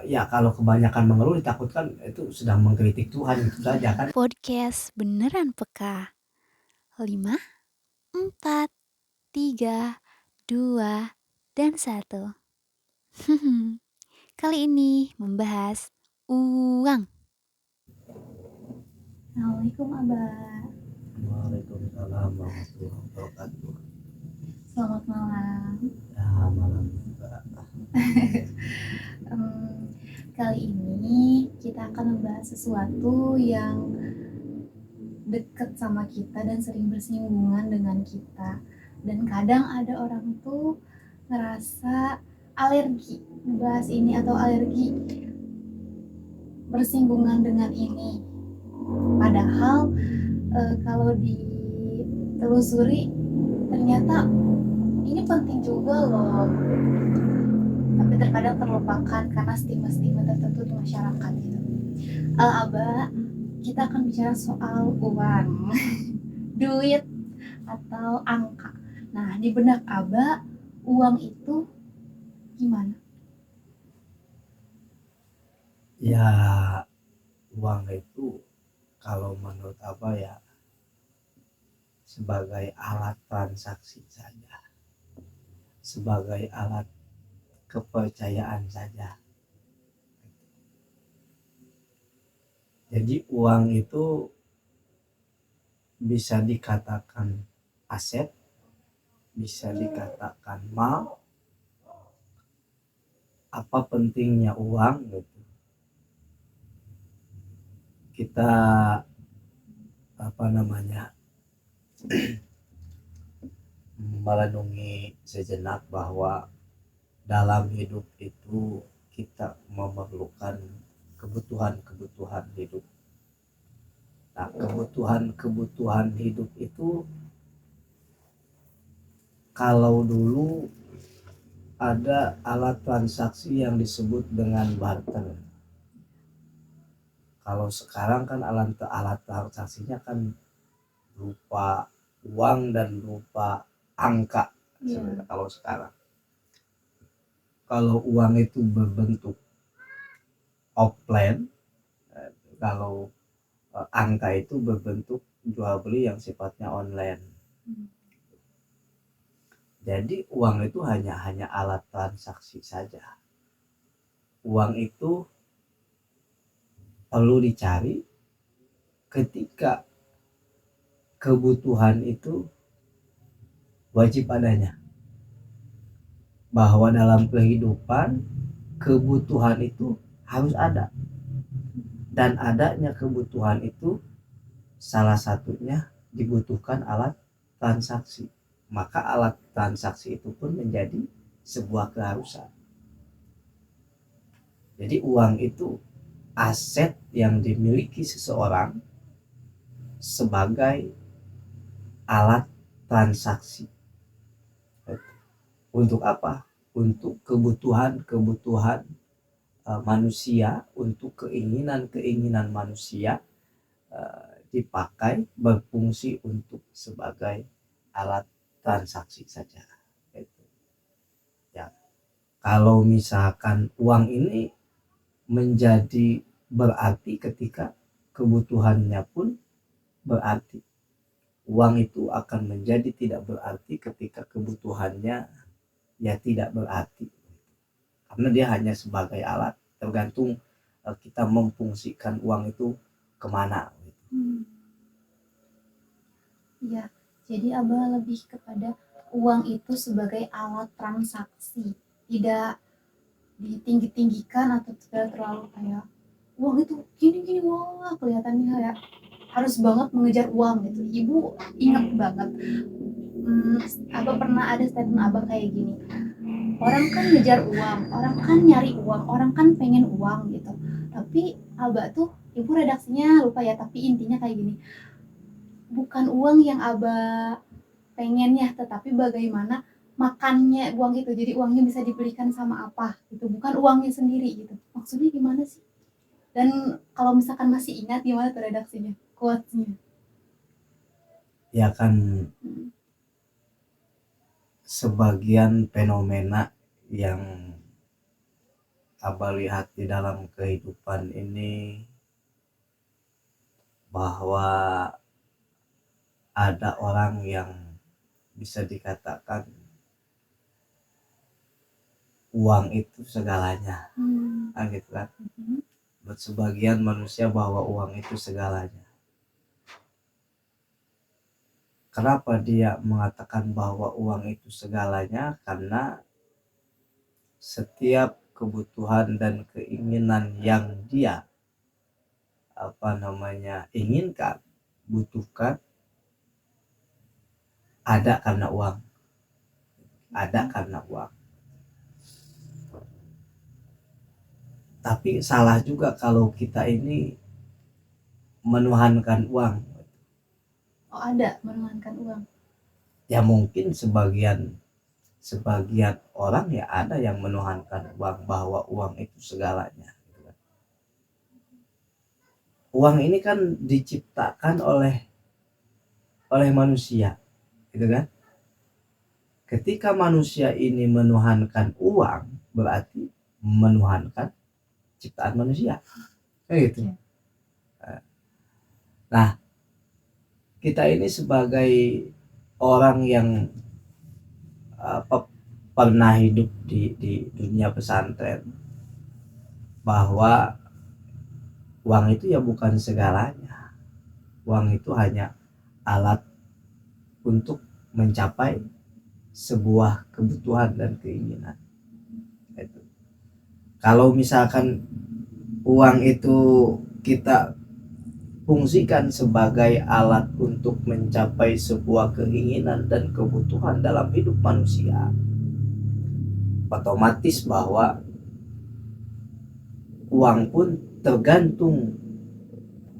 Ya kalau kebanyakan mengeluh ditakutkan itu sedang mengkritik Tuhan itu saja kan. Podcast beneran peka. 5, 4, 3, 2, dan 1. Kali ini membahas uang. Assalamualaikum Abah. Waalaikumsalam warahmatullahi wabarakatuh. Selamat malam. Ya malam juga. Kali ini kita akan membahas sesuatu yang dekat sama kita dan sering bersinggungan dengan kita. Dan kadang ada orang tuh ngerasa alergi membahas ini atau alergi bersinggungan dengan ini. Padahal kalau ditelusuri ternyata ini penting juga loh. Tapi terkadang terlupakan karena stigma-stigma tertentu di masyarakat gitu. Abah, kita akan bicara soal uang, duit atau angka. Nah, di benak Abah, uang itu gimana? Ya uang itu kalau menurut apa ya sebagai alat transaksi saja, sebagai alat kepercayaan saja. Jadi uang itu bisa dikatakan aset, bisa dikatakan mal. Apa pentingnya uang gitu? Kita apa namanya merenungi sejenak bahwa dalam hidup itu kita memerlukan kebutuhan-kebutuhan hidup. Nah, kebutuhan-kebutuhan hidup itu kalau dulu ada alat transaksi yang disebut dengan barter. Kalau sekarang kan alat transaksinya kan berupa uang dan berupa angka sebenarnya. Kalau sekarang, kalau uang itu berbentuk offline, kalau angka itu berbentuk jual beli yang sifatnya online. Jadi uang itu hanya alat transaksi saja. Uang itu perlu dicari ketika kebutuhan itu wajib adanya. Bahwa dalam kehidupan kebutuhan itu harus ada. Dan adanya kebutuhan itu salah satunya dibutuhkan alat transaksi. Maka alat transaksi itu pun menjadi sebuah keharusan. Jadi uang itu aset yang dimiliki seseorang sebagai alat transaksi. Untuk apa? Untuk kebutuhan-kebutuhan manusia, untuk keinginan-keinginan manusia dipakai berfungsi untuk sebagai alat transaksi saja. Ya, kalau misalkan uang ini menjadi berarti ketika kebutuhannya pun berarti. Uang itu akan menjadi tidak berarti ketika kebutuhannya ya tidak berarti. Karena dia hanya sebagai alat, tergantung kita memfungsikan uang itu kemana. Ya, jadi Abah lebih kepada uang itu sebagai alat transaksi, tidak ditinggi-tinggikan atau tidak terlalu kayak uang itu gini-gini, wah kelihatannya kayak harus banget mengejar uang gitu. Ibu ingat banget, Abah pernah ada statement Abah kayak gini, orang kan ngejar uang, orang kan nyari uang, orang kan pengen uang gitu. Tapi Abah tuh, ibu redaksinya lupa ya, tapi intinya kayak gini, bukan uang yang Abah pengennya, tetapi bagaimana makannya uang itu. Jadi uangnya bisa dibelikan sama apa gitu, bukan uangnya sendiri gitu. Maksudnya gimana sih? Dan kalau misalkan masih ingat, gimana tuh redaksinya, quotes-nya? Ya kan sebagian fenomena yang Abah lihat di dalam kehidupan ini bahwa ada orang yang bisa dikatakan uang itu segalanya, gitu kan. Buat sebagian manusia bahwa uang itu segalanya. Kenapa dia mengatakan bahwa uang itu segalanya? Karena setiap kebutuhan dan keinginan yang dia inginkan, butuhkan, ada karena uang. Ada karena uang. Tapi salah juga kalau kita ini menuhankan uang. Oh, ada menuhankan uang. Ya mungkin sebagian orang ya ada yang menuhankan uang, bahwa uang itu segalanya. Uang ini kan diciptakan oleh manusia, gitu kan. Ketika manusia ini menuhankan uang, berarti menuhankan ciptaan manusia, gitu. Nah, kita ini sebagai orang yang pernah hidup di dunia pesantren, bahwa uang itu ya bukan segalanya. Uang itu hanya alat untuk mencapai sebuah kebutuhan dan keinginan. Itu. Kalau misalkan uang itu kita fungsikan sebagai alat untuk mencapai sebuah keinginan dan kebutuhan dalam hidup manusia, otomatis bahwa uang pun tergantung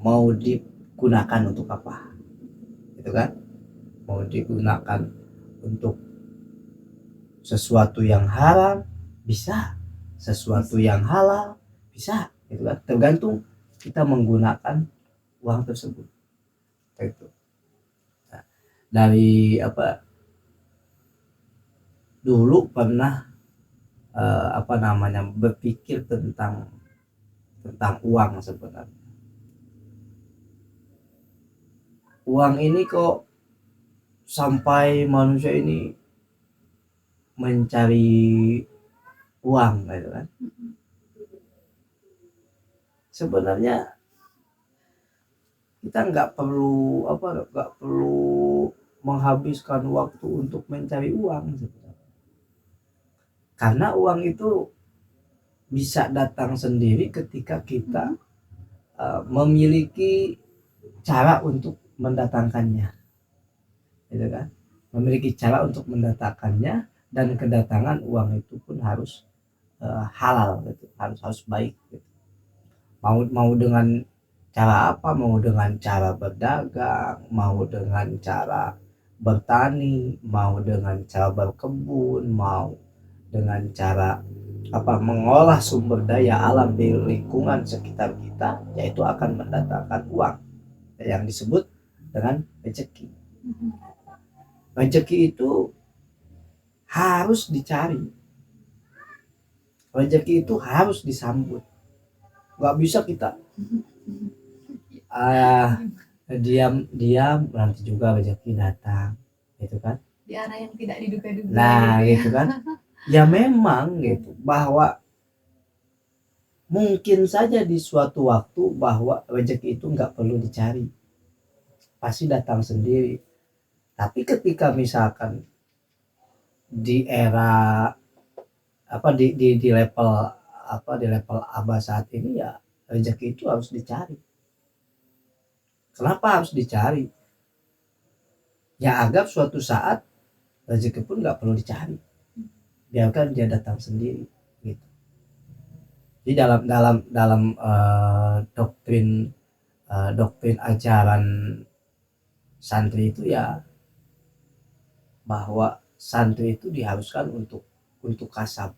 mau digunakan untuk apa, gitu kan. Mau digunakan untuk sesuatu yang haram bisa, sesuatu yang halal bisa, gitu kan. Tergantung kita menggunakan uang tersebut. Itu. Nah, dari dulu pernah berpikir tentang uang sebenarnya. Uang ini kok sampai manusia ini mencari uang, gitu kan. Sebenarnya kita nggak perlu menghabiskan waktu untuk mencari uang sebenarnya. Karena uang itu bisa datang sendiri ketika kita memiliki cara untuk mendatangkannya, gitu kan. Memiliki cara untuk mendatangkannya, dan kedatangan uang itu pun harus halal, gitu. Harus baik, gitu. Mau dengan cara apa? Mau dengan cara berdagang, mau dengan cara bertani, mau dengan cara berkebun, mau dengan cara mengolah sumber daya alam di lingkungan sekitar kita, yaitu akan mendatangkan uang yang disebut dengan rezeki. Rezeki itu harus dicari, rezeki itu harus disambut. Gak bisa kita diam nanti juga rezeki datang, gitu kan, di arah yang tidak diduga-duga. Nah gitu kan. Ya memang gitu, bahwa mungkin saja di suatu waktu bahwa rezeki itu nggak perlu dicari, pasti datang sendiri. Tapi ketika misalkan di era di level abah saat ini, ya rezeki itu harus dicari. Kenapa harus dicari? Ya agar suatu saat rezeki pun nggak perlu dicari, biarkan dia datang sendiri, gitu. Jadi dalam doktrin ajaran santri itu ya, bahwa santri itu diharuskan untuk kasab,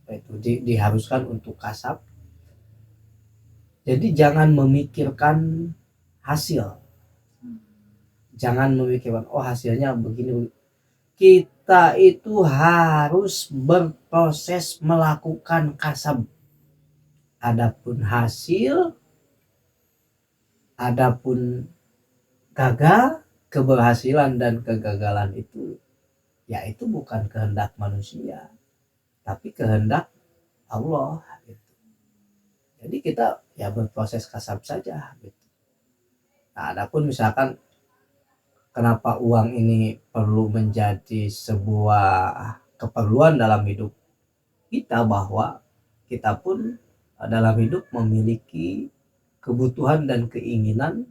itu diharuskan untuk kasab. Jadi jangan memikirkan hasil, jangan memikirkan hasilnya begini. kita itu harus berproses melakukan kasab. Adapun hasil, adapun gagal, keberhasilan dan kegagalan itu ya itu bukan kehendak manusia, tapi kehendak Allah gitu. Jadi kita ya berproses kasab saja gitu. Nah, adapun misalkan kenapa uang ini perlu menjadi sebuah keperluan dalam hidup kita, bahwa kita pun dalam hidup memiliki kebutuhan dan keinginan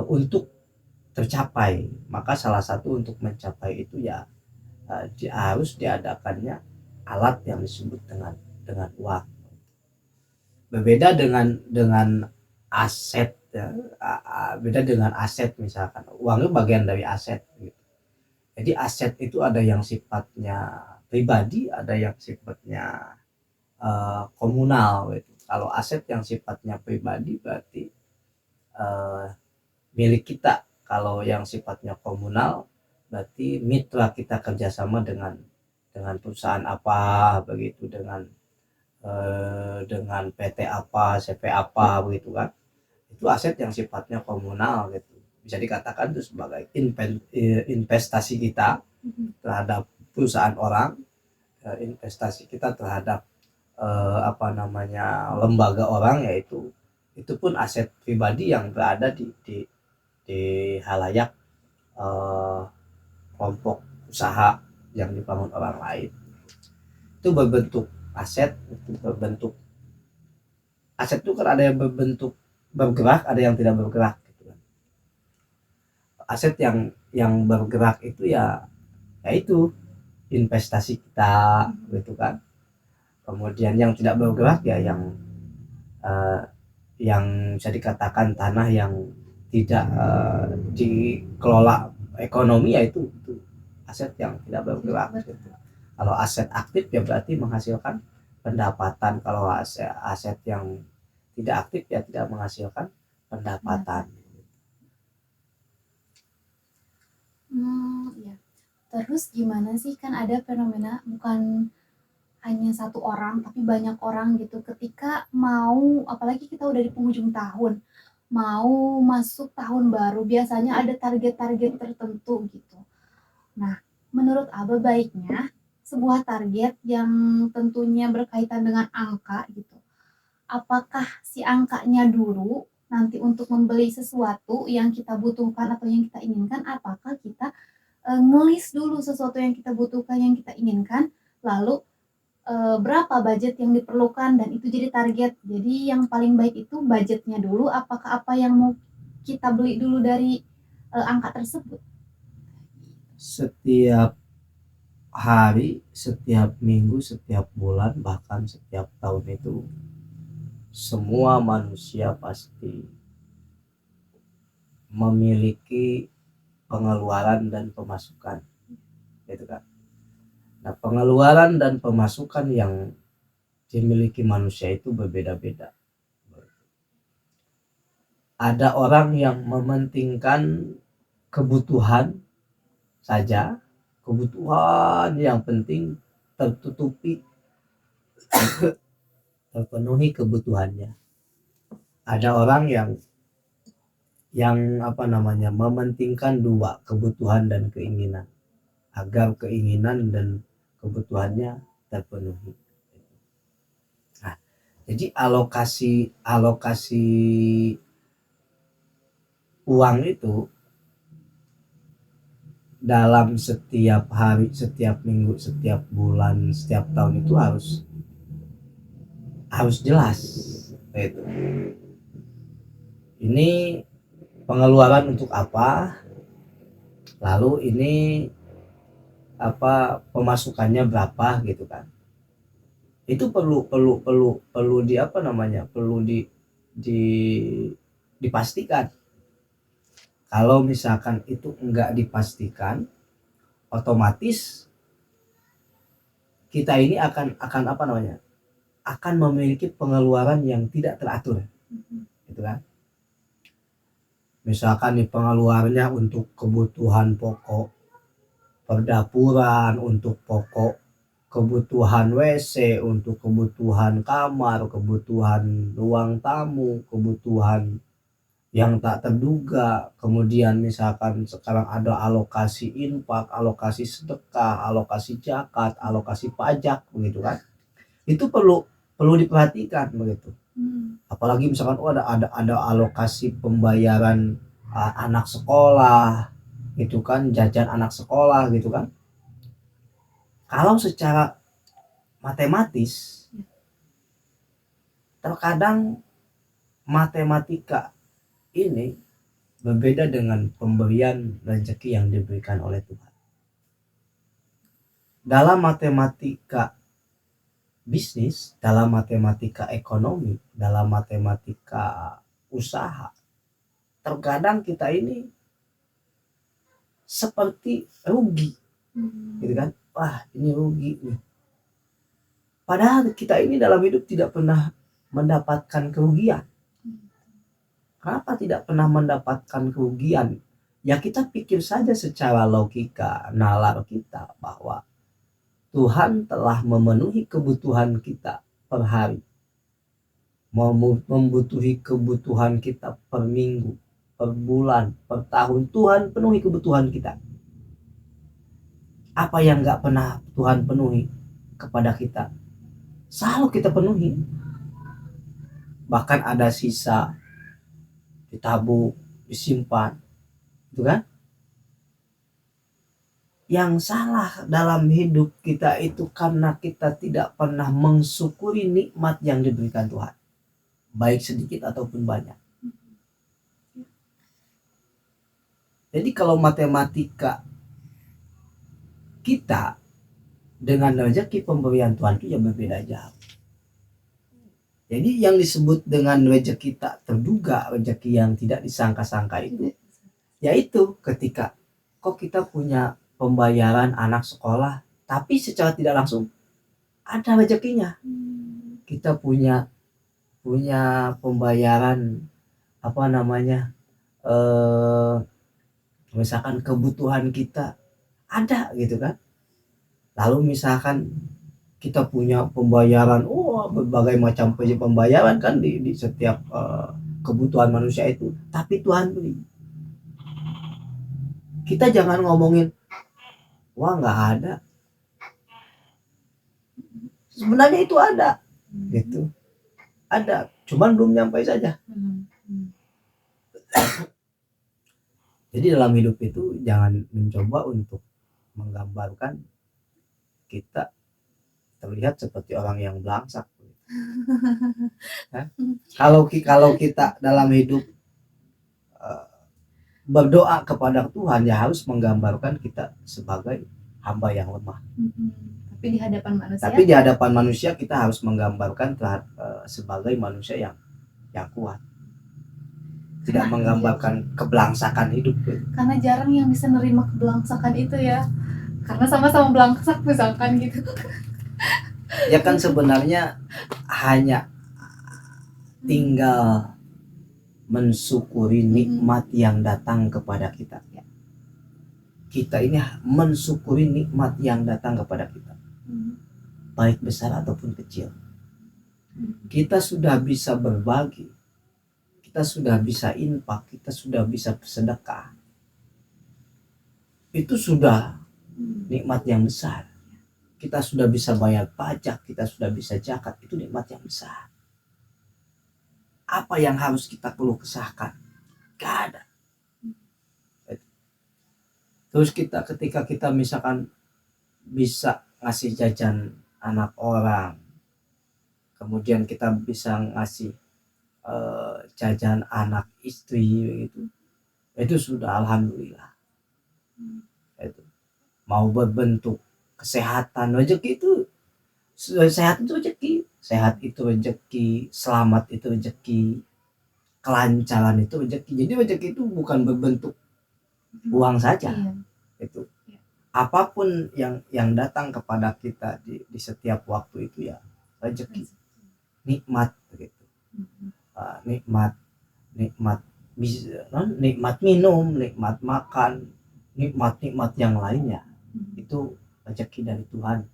untuk tercapai. Maka salah satu untuk mencapai itu ya harus diadakannya alat yang disebut dengan uang. Berbeda dengan aset ya. Beda dengan aset, misalkan uang itu bagian dari aset gitu. Jadi aset itu ada yang sifatnya pribadi, ada yang sifatnya komunal gitu. Kalau aset yang sifatnya pribadi berarti milik kita. Kalau yang sifatnya komunal berarti mitra kita kerjasama dengan perusahaan apa begitu, dengan PT apa, CV apa begitu kan. Itu aset yang sifatnya komunal gitu. Bisa dikatakan itu sebagai investasi kita terhadap perusahaan orang, investasi kita terhadap lembaga orang, yaitu itu pun aset pribadi yang berada di halayak kelompok usaha yang dibangun orang lain. Itu berbentuk aset, itu berbentuk aset itu kan ada yang berbentuk bergerak, ada yang tidak bergerak gitu kan. Aset yang bergerak itu ya itu investasi kita gitu kan. Kemudian yang tidak bergerak ya yang bisa dikatakan tanah yang tidak dikelola ekonomi, ya itu aset yang tidak bergerak gitu. Kalau aset aktif ya berarti menghasilkan pendapatan. Kalau aset yang tidak aktif ya tidak menghasilkan pendapatan. Ya. Terus gimana sih, kan ada fenomena bukan hanya satu orang tapi banyak orang gitu, ketika mau, apalagi kita udah di penghujung tahun, mau masuk tahun baru, biasanya ada target-target tertentu gitu. Nah, menurut Abah baiknya sebuah target yang tentunya berkaitan dengan angka gitu, apakah si angkanya dulu nanti untuk membeli sesuatu yang kita butuhkan atau yang kita inginkan, apakah kita ngelis dulu sesuatu yang kita butuhkan, yang kita inginkan, lalu berapa budget yang diperlukan dan itu jadi target. Jadi yang paling baik itu budgetnya dulu, apakah apa yang mau kita beli dulu dari angka tersebut. Setiap hari, setiap minggu, setiap bulan, bahkan setiap tahun itu semua manusia pasti memiliki pengeluaran dan pemasukan gitu kan. Nah, pengeluaran dan pemasukan yang dimiliki manusia itu berbeda-beda. Ada orang yang mementingkan kebutuhan saja, kebutuhan yang penting tertutupi, terpenuhi kebutuhannya. Ada orang yang mementingkan dua, kebutuhan dan keinginan, agar keinginan dan kebutuhannya terpenuhi. Nah, jadi alokasi uang itu dalam setiap hari, setiap minggu, setiap bulan, setiap tahun itu harus jelas gitu. Ini pengeluaran untuk apa, lalu ini pemasukannya berapa gitu kan. Itu perlu dipastikan. Kalau misalkan itu enggak dipastikan, otomatis kita ini akan memiliki pengeluaran yang tidak teratur gitu kan. Misalkan nih pengeluarannya untuk kebutuhan pokok perdapuran, untuk pokok kebutuhan WC, untuk kebutuhan kamar, kebutuhan ruang tamu, kebutuhan yang tak terduga. Kemudian misalkan sekarang ada alokasi infak, alokasi sedekah, alokasi zakat, alokasi pajak begitu kan. Itu perlu diperhatikan begitu. Apalagi misalkan ada alokasi pembayaran anak sekolah gitu kan, jajan anak sekolah gitu kan. Kalau secara matematis terkadang matematika ini berbeda dengan pemberian rezeki yang diberikan oleh Tuhan. Dalam matematika bisnis, dalam matematika ekonomi, dalam matematika usaha, terkadang kita ini seperti rugi gitu kan. Wah, ini rugi nih. Padahal kita ini dalam hidup tidak pernah mendapatkan kerugian. Kenapa tidak pernah mendapatkan kerugian? Ya kita pikir saja secara logika nalar kita bahwa Tuhan telah memenuhi kebutuhan kita per hari, membutuhi kebutuhan kita per minggu, per bulan, per tahun. Tuhan penuhi kebutuhan kita. Apa yang gak pernah Tuhan penuhi kepada kita, selalu kita penuhi. Bahkan ada sisa, ditabung, disimpan, gitu kan? Yang salah dalam hidup kita itu karena kita tidak pernah mensyukuri nikmat yang diberikan Tuhan, baik sedikit ataupun banyak. Jadi kalau matematika kita dengan rezeki pemberian Tuhan itu ya berbeda jauh. Jadi yang disebut dengan rezeki tak terduga, rezeki yang tidak disangka-sangka itu, yaitu ketika kok kita punya pembayaran anak sekolah, tapi secara tidak langsung ada rezekinya. Kita punya pembayaran misalkan kebutuhan kita ada gitu kan. Lalu misalkan kita punya pembayaran berbagai macam pembayaran kan di setiap kebutuhan manusia itu, tapi Tuhan beri. Kita jangan ngomongin wah nggak ada, sebenarnya itu ada gitu, ada, cuman belum nyampe saja. Jadi dalam hidup itu jangan mencoba untuk menggambarkan kita terlihat seperti orang yang belangsak. Kalau kita dalam hidup berdoa kepada Tuhan, ya harus menggambarkan kita sebagai hamba yang lemah. Tapi di hadapan manusia kita harus menggambarkan sebagai manusia yang kuat. Tidak menggambarkan kebelangsakan hidup. Karena jarang yang bisa nerima kebelangsakan itu ya. Karena sama-sama belangsak misalkan gitu. Ya kan sebenarnya hanya tinggal mensyukuri nikmat yang datang kepada kita. Kita ini mensyukuri nikmat yang datang kepada kita, baik besar ataupun kecil. Kita sudah bisa berbagi, kita sudah bisa infak, kita sudah bisa bersedekah. Itu sudah nikmat yang besar. Kita sudah bisa bayar pajak, kita sudah bisa zakat, itu nikmat yang besar. Apa yang harus kita perlu kesahkan? Gak ada. Terus ketika kita misalkan bisa ngasih jajan anak orang, kemudian kita bisa ngasih jajan anak istri itu sudah alhamdulillah. Itu mau berbentuk kesehatan, rezeki itu sehat itu rezeki, sehat itu rezeki, selamat itu rezeki, kelancaran itu rezeki. Jadi rezeki itu bukan berbentuk uang saja. Itu apapun yang datang kepada kita di setiap waktu itu ya rezeki, nikmat begitu. Nikmat minum, nikmat makan, nikmat yang lainnya. Itu rezeki dari Tuhan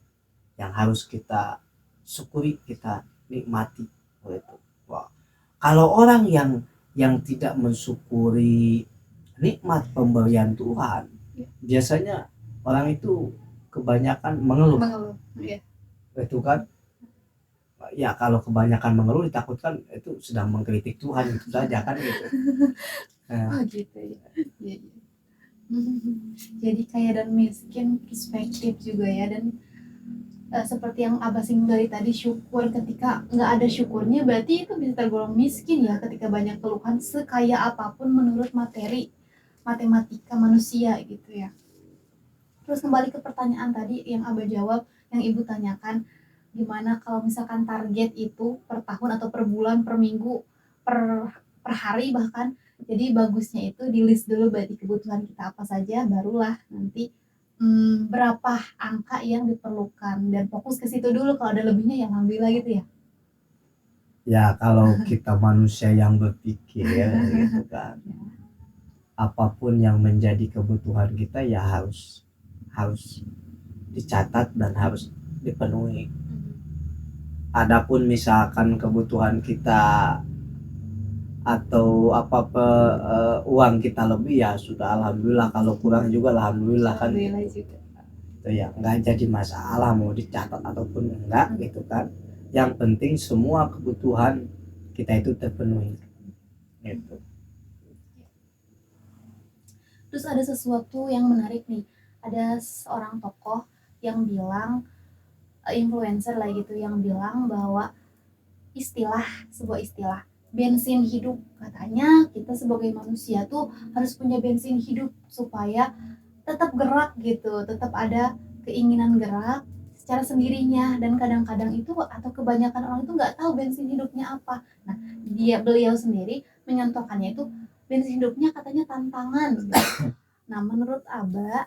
yang harus kita syukuri, kita nikmati gitu. Wah, kalau orang yang tidak mensyukuri nikmat pemberian Tuhan, biasanya orang itu kebanyakan mengeluh. Iya. Itu kan, ya kalau kebanyakan mengeluh ditakutkan itu sedang mengkritik Tuhan, itu saja kan gitu. Oh gitu ya. Iya, iya. Jadi kaya dan miskin perspektif juga ya, dan seperti yang Abah singgung dari tadi, syukur, ketika nggak ada syukurnya berarti itu bisa tergolong miskin ya, ketika banyak keluhan sekaya apapun menurut matematika manusia gitu ya. Terus kembali ke pertanyaan tadi yang Abah jawab, yang Ibu tanyakan, gimana kalau misalkan target itu per tahun atau per bulan, per minggu, per hari bahkan. Jadi bagusnya itu di list dulu berarti kebutuhan kita apa saja, barulah nanti berapa angka yang diperlukan, dan fokus ke situ dulu. Kalau ada lebihnya ya alhamdulillah gitu ya. Ya kalau kita manusia yang berpikir gitu kan, apapun yang menjadi kebutuhan kita ya harus dicatat dan harus dipenuhi. Adapun misalkan kebutuhan kita atau uang kita lebih ya sudah alhamdulillah, kalau kurang juga alhamdulillah kan. Alhamdulillah juga. Itu ya nggak jadi masalah mau dicatat ataupun enggak gitu kan. Yang penting semua kebutuhan kita itu terpenuhi gitu. Terus ada sesuatu yang menarik nih, ada seorang tokoh yang bilang, influencer lah gitu, yang bilang bahwa sebuah istilah bensin hidup, katanya kita sebagai manusia tuh harus punya bensin hidup supaya tetap gerak gitu, tetap ada keinginan gerak secara sendirinya. Dan kadang-kadang itu atau kebanyakan orang itu nggak tahu bensin hidupnya apa. Nah, beliau sendiri menyontohkannya itu bensin hidupnya katanya tantangan gitu. Nah, menurut Aba,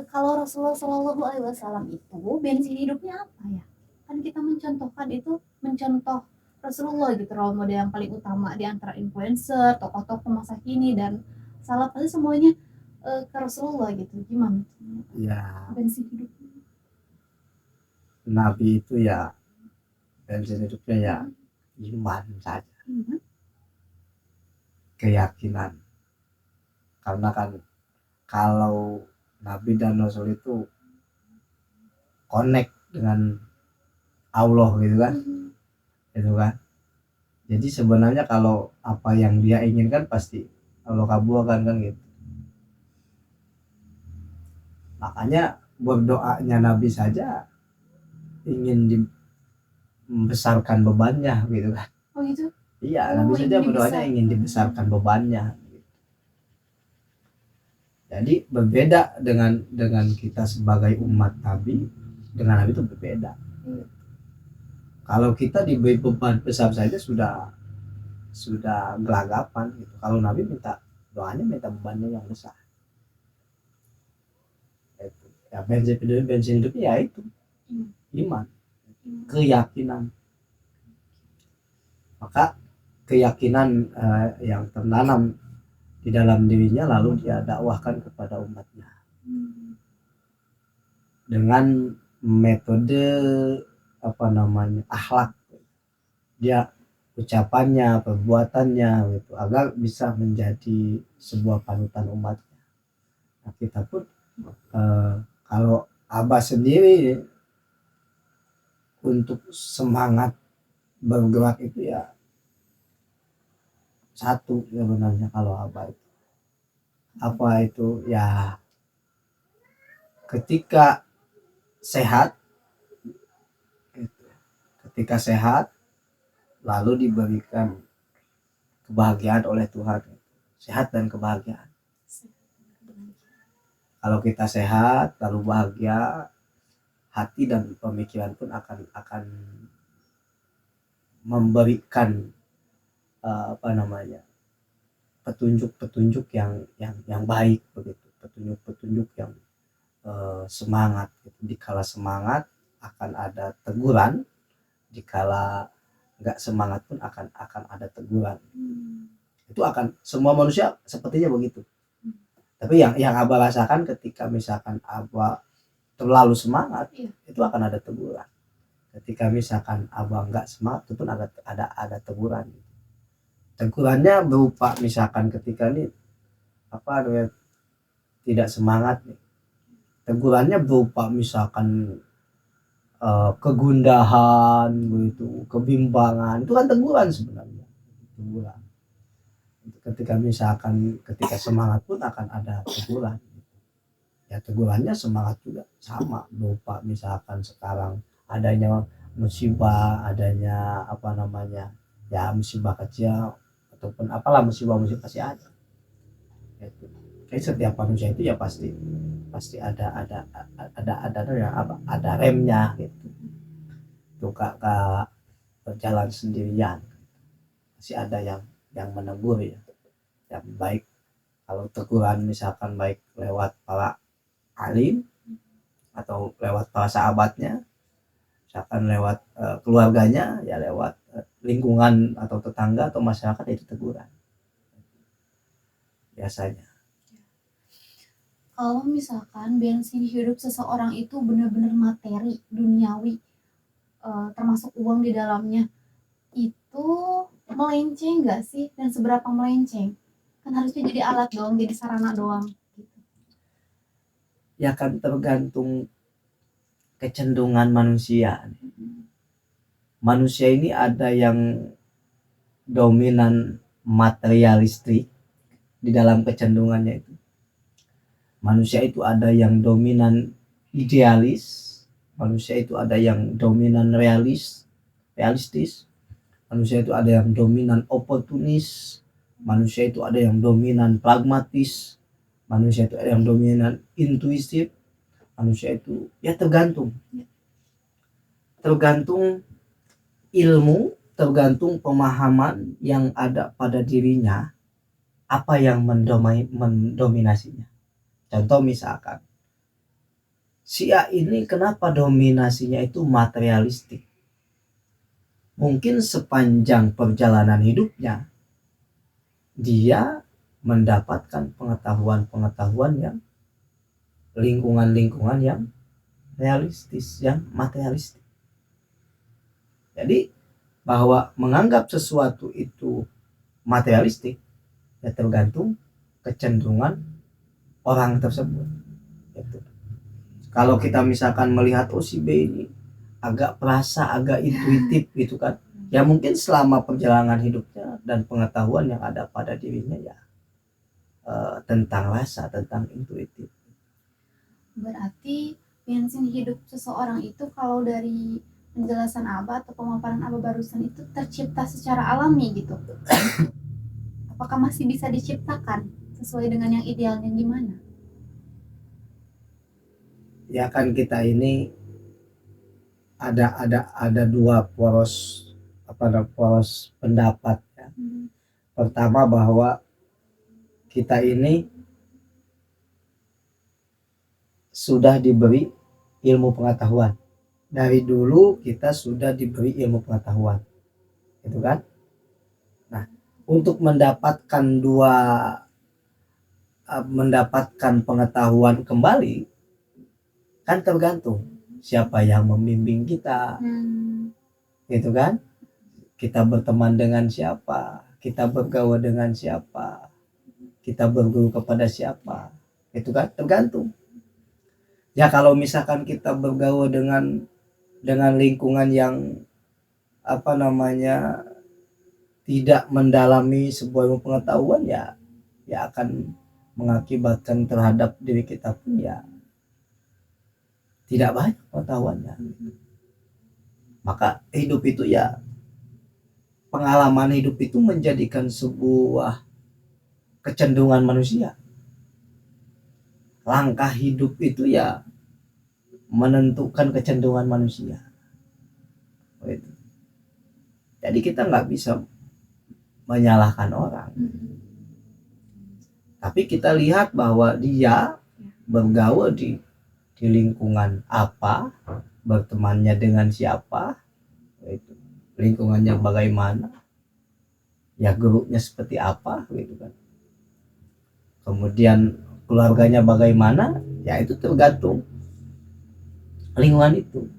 kalau Rasulullah Shallallahu Alaihi Wasallam itu bensin hidupnya apa ya? Kan kita mencontohkan itu, mencontoh Rasulullah gitu, role model yang paling utama di antara influencer, tokoh-tokoh masa kini, dan salah pasti semuanya ke Rasulullah gitu. Gimana? Ya Bensin hidupnya. Nabi itu ya bensin hidupnya ya iman saja, keyakinan. Karena kan kalau Nabi dan Rasul itu connect dengan Allah gitu kan, itu kan. Jadi sebenarnya kalau apa yang dia inginkan pasti Allah kabulkan kan gitu. Makanya berdoanya Nabi saja ingin dibesarkan bebannya gitu kan. Oh gitu? Iya, Oh, Nabi saja ingin berdoanya dibesarkan. ingin dibesarkan bebannya. Jadi berbeda dengan kita sebagai umat Nabi, dengan Nabi itu berbeda. Kalau kita diberi beban besar saja sudah gelagapan gitu. Kalau Nabi minta doanya minta bebannya yang besar. Itu. Ya bensin hidupnya ya itu iman, keyakinan. Maka keyakinan yang tertanam di dalam dirinya lalu dia dakwahkan kepada umatnya dengan metode akhlak, dia ucapannya, perbuatannya gitu, agar bisa menjadi sebuah panutan umatnya. Nah, kita pun kalau Abah sendiri untuk semangat bergerak itu ya satu sebenarnya. Kalau Abah itu apa itu ya, ketika sehat lalu diberikan kebahagiaan oleh Tuhan, sehat dan kebahagiaan. Kalau kita sehat lalu bahagia, hati dan pemikiran pun akan memberikan petunjuk-petunjuk yang baik begitu, petunjuk-petunjuk yang semangat gitu. Dikala semangat akan ada teguran, dikala nggak semangat pun akan ada teguran. Itu akan semua manusia sepertinya begitu. Tapi yang Abah rasakan ketika misalkan Abah terlalu semangat, Iya. itu akan ada teguran. Ketika misalkan Abah nggak semangat, itu pun ada teguran. Tegurannya berupa misalkan ketika ini apa namanya tidak semangat nih. Tegurannya berupa misalkan kegundahan begitu, kebimbangan, itu kan teguran sebenarnya. Teguran. Ketika misalkan ketika semangat pun akan ada teguran. Ya tegurannya semangat juga sama, berupa misalkan sekarang adanya musibah, adanya apa namanya ya musibah kecil ataupun apalah musibah pasti ada. Itu. Jadi setiap manusia itu ya pasti ada ya apa ada remnya gitu. Tuh kak berjalan sendirian masih ada yang menegur ya, yang baik kalau teguran misalkan baik lewat para alim atau lewat para sahabatnya, misalkan lewat keluarganya ya lewat lingkungan atau tetangga atau masyarakat, itu teguran biasanya. Kalau misalkan bensin hidup seseorang itu benar-benar materi duniawi, termasuk uang di dalamnya, itu melenceng nggak sih, dan seberapa melenceng? Kan harusnya jadi alat doang, jadi sarana doang gitu. Ya kan tergantung kecenderungan manusia. Manusia ini ada yang dominan materialistik di dalam kecenderungannya itu. Manusia itu ada yang dominan idealis, manusia itu ada yang dominan realistis, manusia itu ada yang dominan oportunis, manusia itu ada yang dominan pragmatis, manusia itu ada yang dominan intuitif, manusia itu ya tergantung ilmu, tergantung pemahaman yang ada pada dirinya, apa yang mendominasinya. Contoh misalkan si A ini kenapa dominasinya itu materialistik, mungkin sepanjang perjalanan hidupnya dia mendapatkan pengetahuan yang lingkungan yang realistis, yang materialistik. Jadi bahwa menganggap sesuatu itu materialistik ya tergantung kecenderungan orang tersebut. Gitu. Kalau kita misalkan melihat si B ini agak perasa, agak intuitif gitu kan, ya mungkin selama perjalanan hidupnya dan pengetahuan yang ada pada dirinya ya tentang rasa, tentang intuitif. Berarti bensin hidup seseorang itu kalau dari penjelasan Abah atau pemaparan Abah barusan itu tercipta secara alami gitu. Apakah masih bisa diciptakan sesuai dengan yang idealnya gimana? Ya kan kita ini ada dua poros pendapat ya. Pertama bahwa kita ini sudah diberi ilmu pengetahuan. Dari dulu kita sudah diberi ilmu pengetahuan. Gitu kan? Nah, untuk mendapatkan pengetahuan kembali kan tergantung siapa yang membimbing kita. Gitu kan? Kita berteman dengan siapa, kita bergaul dengan siapa, kita berguru kepada siapa, itu kan tergantung. Ya kalau misalkan kita bergaul dengan lingkungan yang apa namanya tidak mendalami sebuah pengetahuan ya akan mengakibatkan terhadap diri kita pun ya tidak banyak pengetahuannya. Maka hidup itu ya pengalaman hidup itu menjadikan sebuah kecenderungan manusia. Langkah hidup itu ya menentukan kecenderungan manusia. Jadi kita nggak bisa menyalahkan orang. Tapi kita lihat bahwa dia bergaul di lingkungan apa, bertemannya dengan siapa, lingkungannya bagaimana, ya gurunya seperti apa gitu kan. Kemudian keluarganya bagaimana, ya itu tergantung lingkungan itu,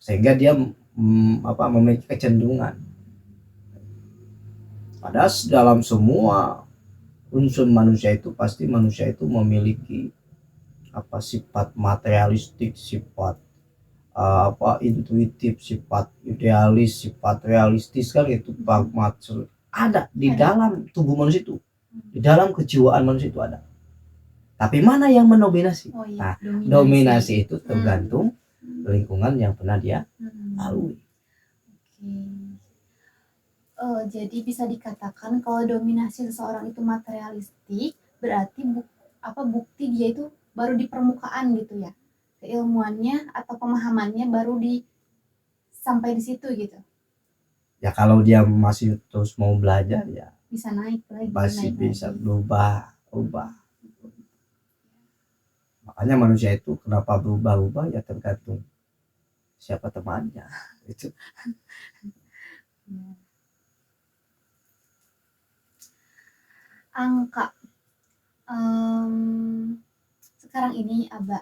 sehingga dia memiliki kecenderungan. Padahal dalam semua unsur manusia itu pasti manusia itu memiliki sifat materialistik, sifat intuitif, sifat idealis, sifat realistis, kan itu pragmatis ada di dalam tubuh manusia itu, di dalam kejiwaan manusia itu ada. Tapi mana yang mendominasi? Nah, dominasi itu tergantung lingkungan yang pernah dia lalui. Jadi bisa dikatakan kalau dominasi seseorang itu materialistik, berarti bukti dia itu baru di permukaan gitu ya, keilmuannya atau pemahamannya baru sampai di situ gitu. Ya kalau dia masih terus mau belajar, ya bisa naik lagi, masih bisa berubah. Makanya manusia itu kenapa berubah-ubah, ya tergantung siapa temannya itu. Angka sekarang ini Aba,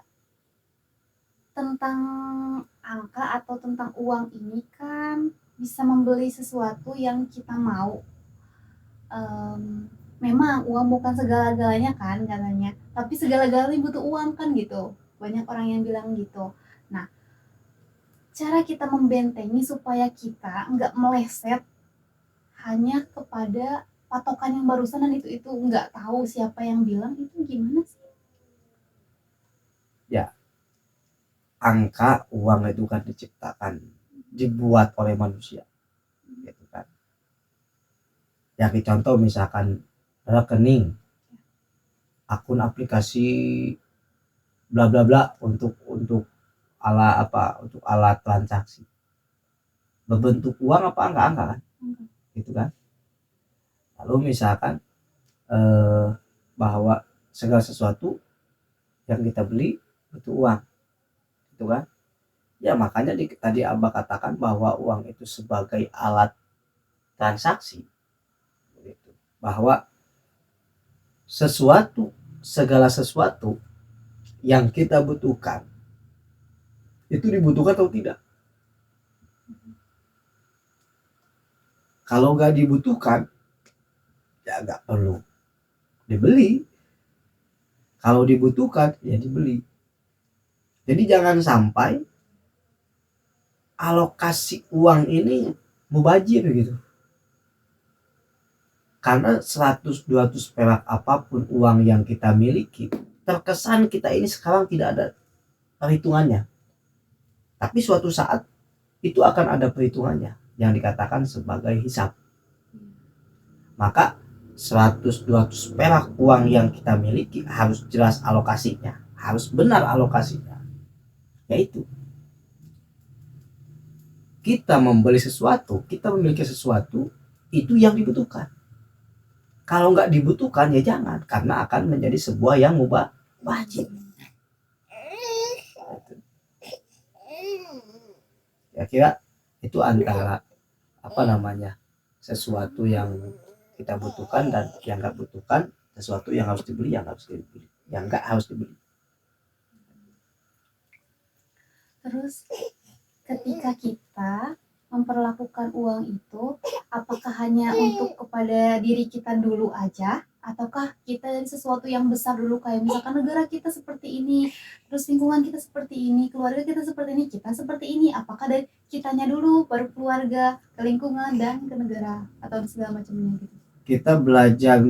tentang angka atau tentang uang ini kan bisa membeli sesuatu yang kita mau. Memang uang bukan segala-galanya kan katanya, tapi segala-galanya butuh uang kan gitu, banyak orang yang bilang gitu. Nah, cara kita membentengi supaya kita nggak meleset hanya kepada patokan yang barusan dan itu nggak tahu siapa yang bilang, itu gimana sih? Ya, angka uang itu kan diciptakan, dibuat oleh manusia, gitu kan. Ya, contoh misalkan rekening, akun aplikasi bla bla bla untuk alat transaksi, berbentuk uang apa enggak kan? Gitu kan. Lalu misalkan bahwa segala sesuatu yang kita beli butuh uang, gitu kan. Ya makanya tadi Abah katakan bahwa uang itu sebagai alat transaksi, gitu. Bahwa segala sesuatu yang kita butuhkan itu dibutuhkan atau tidak. Kalau nggak dibutuhkan, ya nggak perlu dibeli. Kalau dibutuhkan, ya dibeli. Jadi jangan sampai alokasi uang ini mubazir gitu. Karena 100-200 perak apapun uang yang kita miliki, terkesan kita ini sekarang tidak ada perhitungannya. Tapi suatu saat itu akan ada perhitungannya yang dikatakan sebagai hisab. Maka 100-200 perak uang yang kita miliki harus jelas alokasinya, harus benar alokasinya. Yaitu kita membeli sesuatu, kita memiliki sesuatu itu yang dibutuhkan. Kalau nggak dibutuhkan, ya jangan, karena akan menjadi sebuah yang wajib. Kira-kira itu antara sesuatu yang kita butuhkan dan yang nggak butuhkan, sesuatu yang harus dibeli, yang nggak harus dibeli. Terus ketika kita memperlakukan uang itu, apakah hanya untuk kepada diri kita dulu aja, ataukah kita dari sesuatu yang besar dulu, kayak misalkan negara kita seperti ini, terus lingkungan kita seperti ini, keluarga kita seperti ini, kita seperti ini, apakah dari kitanya dulu, baru keluarga, ke lingkungan, dan ke negara, atau segala macamnya gitu. Kita belajar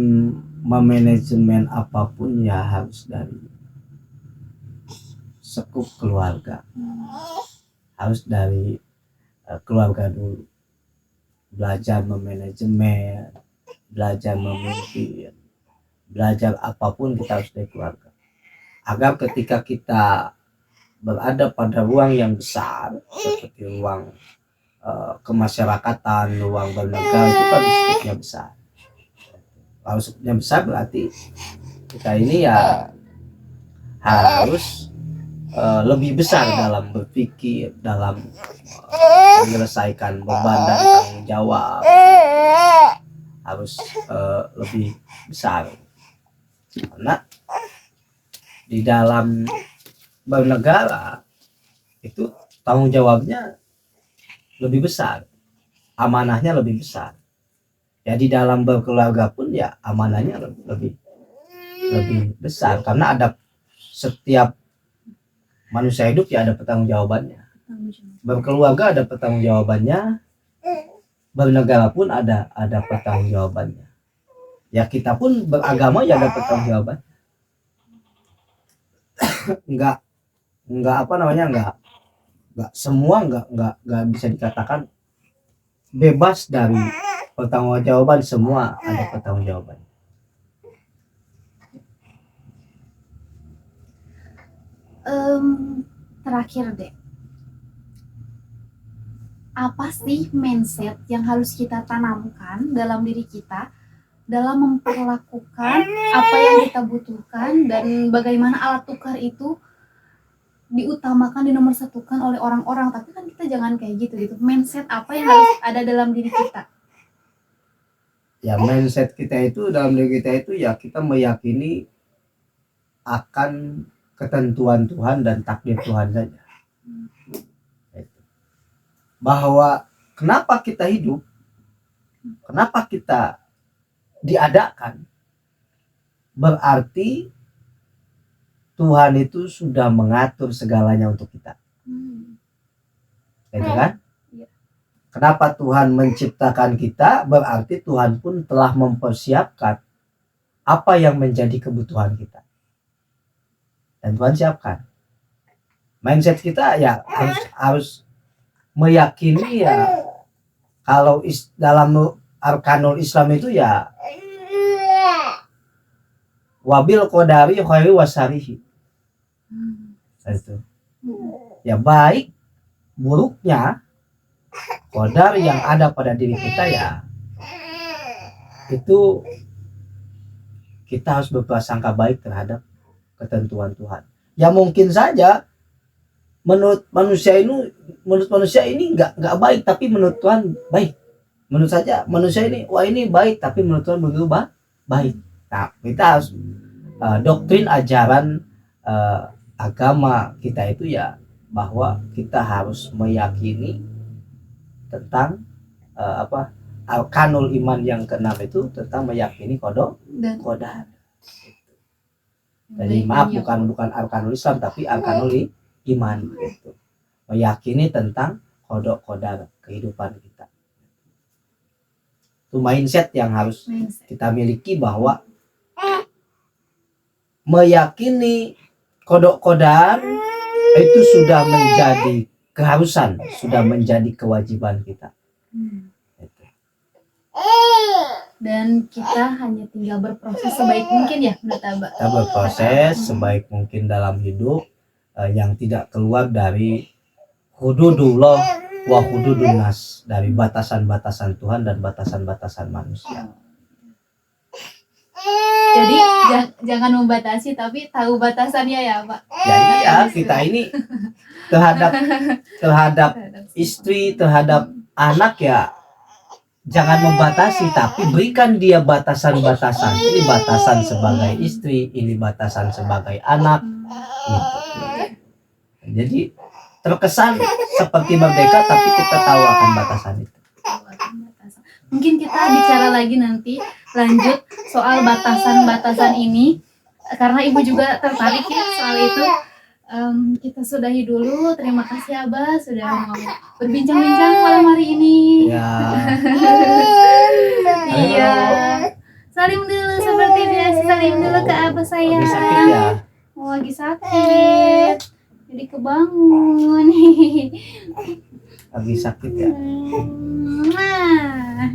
memanajemen apapun ya harus dari sekup keluarga. Harus dari keluarga dulu. Belajar memanajemen, belajar memimpin, belajar apapun kita harus dari keluarga. Agar ketika kita berada pada ruang yang besar, seperti ruang kemasyarakatan, ruang bernegara, itu kan skupnya besar. Kalau skupnya besar berarti kita ini ya harus lebih besar dalam berpikir, dalam menyelesaikan beban dan tanggung jawab, harus lebih besar. Karena di dalam bernegara itu tanggung jawabnya lebih besar, amanahnya lebih besar. Ya di dalam berkeluarga pun ya amanahnya lebih besar, karena ada setiap manusia hidup ya ada pertanggungjawabannya. Berkeluarga ada pertanggungjawabannya, bernegara pun ada pertanggungjawabannya. Ya kita pun beragama ya ada pertanggungjawaban. Enggak apa namanya, enggak semua enggak bisa dikatakan bebas dari pertanggungjawaban, semua ada pertanggungjawaban. Terakhir deh, apa sih mindset yang harus kita tanamkan dalam diri kita dalam memperlakukan apa yang kita butuhkan, dan bagaimana alat tukar itu diutamakan, dinomorsatukan oleh orang-orang. Tapi kan kita jangan kayak gitu. Mindset apa yang harus ada dalam diri kita? Ya mindset kita itu, dalam diri kita itu ya kita meyakini akan ketentuan Tuhan dan takdir Tuhan saja. Bahwa kenapa kita hidup, kenapa kita diadakan, berarti Tuhan itu sudah mengatur segalanya untuk kita. Gitu kan? Kenapa Tuhan menciptakan kita, berarti Tuhan pun telah mempersiapkan apa yang menjadi kebutuhan kita. Dan Tuhan siapkan. Mindset kita ya harus meyakini ya, kalau dalam arkanul Islam itu ya wabil qadari khairi wasarihi. Itu. Ya baik buruknya qadar yang ada pada diri kita ya itu kita harus berprasangka baik terhadap ketentuan Tuhan. Ya mungkin saja menurut manusia ini nggak baik, tapi menurut Tuhan baik. Menurut saja manusia ini, wah ini baik, tapi menurut Tuhan begitu baik. Nah, kita harus doktrin ajaran agama kita itu ya bahwa kita harus meyakini tentang arkanul iman yang keenam itu, tentang meyakini qada. Jadi maaf, bukan arkanul Islam tapi arkanul iman gitu. Meyakini tentang qada kehidupan kita. Itu mindset yang harus kita miliki, bahwa meyakini qada itu sudah menjadi keharusan, sudah menjadi kewajiban kita. Dan kita hanya tinggal berproses sebaik mungkin ya menurut Abah. Kita berproses sebaik mungkin dalam hidup, yang tidak keluar dari hududullah wa hududun nas, dari batasan-batasan Tuhan dan batasan-batasan manusia. Jadi jangan membatasi, tapi tahu batasannya ya Pak. Ya iya, kita ini terhadap istri, terhadap anak ya jangan membatasi, tapi berikan dia batasan-batasan. Ini batasan sebagai istri, ini batasan sebagai anak gitu. Jadi terkesan seperti merdeka, tapi kita tahu akan batasan itu. Mungkin kita bicara lagi nanti lanjut soal batasan-batasan ini, karena Ibu juga tertarik ya soal itu. Kita sudahi dulu. Terima kasih Abah sudah mau berbincang-bincang malam hari ini. Ya. Iya. Salim dulu seperti biasa. Salim dulu ke Abah sayang. Lagi sakit ya? Lagi sakit. Jadi kebangun. Lagi sakit ya? Nah.